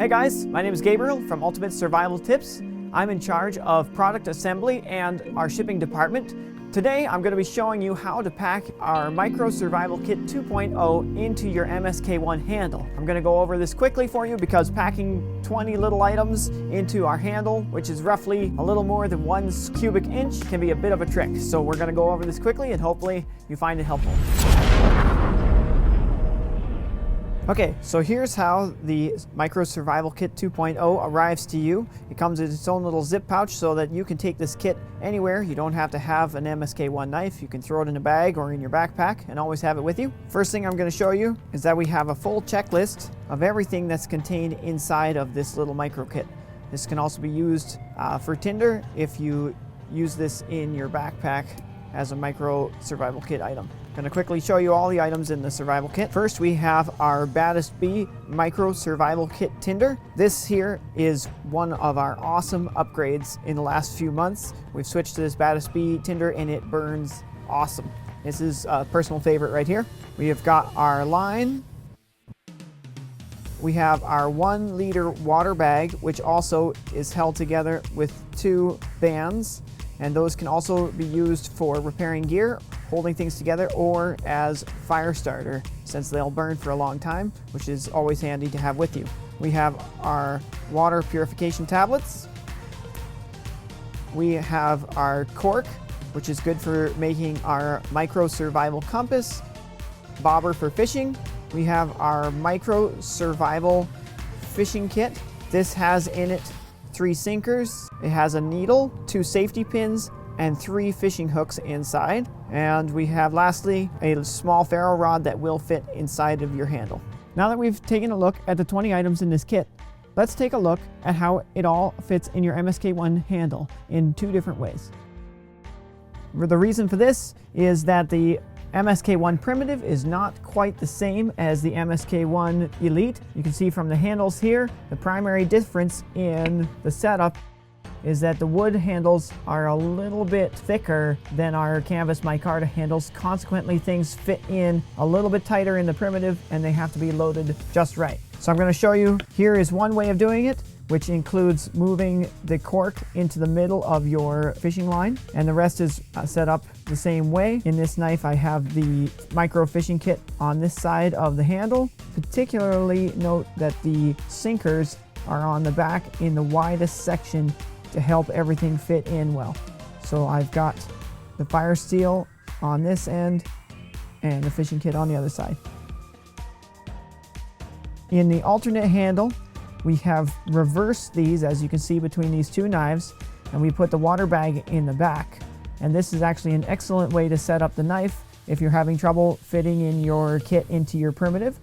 Hey guys, my name is Gabriel from Ultimate Survival Tips. I'm in charge of product assembly and our shipping department. Today I'm going to be showing you how to pack our Micro Survival Kit 2.0 into your MSK1 handle. I'm going to go over this quickly for you because packing 20 little items into our handle, which is roughly a little more than 1 cubic inch, can be a bit of a trick. So we're going to go over this quickly and hopefully you find it helpful. Okay, so here's how the Micro Survival Kit 2.0 arrives to you. It comes in its own little zip pouch so that you can take this kit anywhere. You don't have to have an MSK1 knife. You can throw it in a bag or in your backpack and always have it with you. First thing I'm going to show you is that we have a full checklist of everything that's contained inside of this little micro kit. This can also be used for tinder if you use this in your backpack as a Micro Survival Kit item. I'm going to quickly show you all the items in the survival kit. First, we have our Baddest Bee Micro Survival Kit Tinder. This here is one of our awesome upgrades in the last few months. We've switched to this Baddest Bee Tinder and it burns awesome. This is a personal favorite right here. We have got our line. We have our 1 liter water bag, which also is held together with 2 bands. And those can also be used for repairing gear, holding things together, or as fire starter, since they'll burn for a long time, which is always handy to have with you. We have our water purification tablets. We have our cork, which is good for making our micro survival compass, bobber for fishing. We have our micro survival fishing kit. This has in it 3 sinkers, it has a needle, 2 safety pins, and 3 fishing hooks inside. And we have lastly a small ferro rod that will fit inside of your handle. Now that we've taken a look at the 20 items in this kit, let's take a look at how it all fits in your MSK1 handle in 2 different ways. The reason for this is that the MSK1 Primitive is not quite the same as the MSK1 Elite. You can see from the handles here, the primary difference in the setup is that the wood handles are a little bit thicker than our canvas micarta handles. Consequently, things fit in a little bit tighter in the Primitive and they have to be loaded just right. So I'm going to show you, here is one way of doing it, which includes moving the cork into the middle of your fishing line, and the rest is set up the same way. In this knife, I have the micro fishing kit on this side of the handle. Particularly note that the sinkers are on the back in the widest section to help everything fit in well. So I've got the fire steel on this end and the fishing kit on the other side. In the alternate handle, we have reversed these, as you can see, between these 2 knives, and we put the water bag in the back. And this is actually an excellent way to set up the knife if you're having trouble fitting in your kit into your Primitive.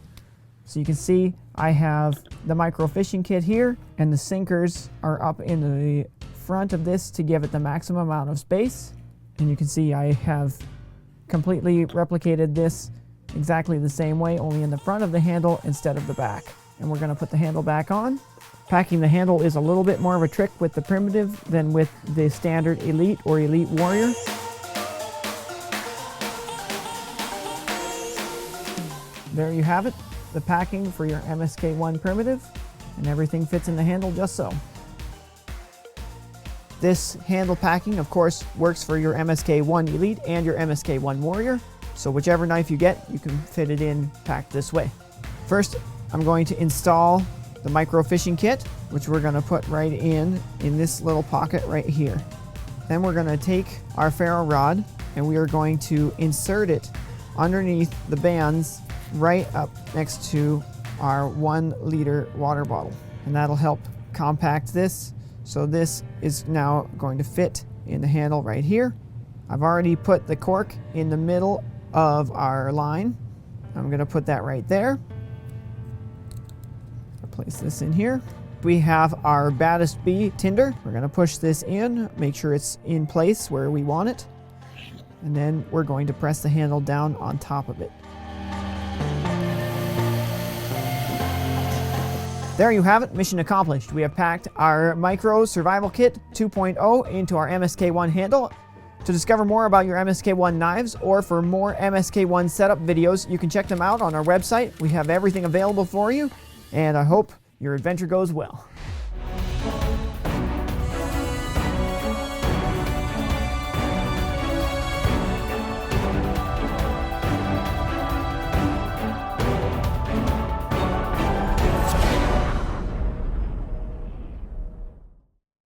So you can see I have the micro fishing kit here, and the sinkers are up in the front of this to give it the maximum amount of space. And you can see I have completely replicated this exactly the same way, only in the front of the handle instead of the back. And we're going to put the handle back on. Packing the handle is a little bit more of a trick with the Primitive than with the standard Elite or Elite Warrior. There you have it, the packing for your MSK1 Primitive, and everything fits in the handle just so. This handle packing, of course, works for your MSK1 Elite and your MSK1 Warrior, so whichever knife you get, you can fit it in packed this way. First, I'm going to install the micro fishing kit, which we're going to put right in this little pocket right here. Then we're going to take our ferro rod and we are going to insert it underneath the bands right up next to our 1 liter water bottle. And that'll help compact this. So this is now going to fit in the handle right here. I've already put the cork in the middle of our line. I'm going to put that right there. Place this in here. We have our Baddest Bee Tinder. We're going to push this in, make sure it's in place where we want it, and then we're going to press the handle down on top of it. There you have it, mission accomplished. We have packed our Micro Survival Kit 2.0 into our MSK1 handle. To discover more about your MSK1 knives or for more MSK1 setup videos, you can check them out on our website. We have everything available for you, and I hope your adventure goes well.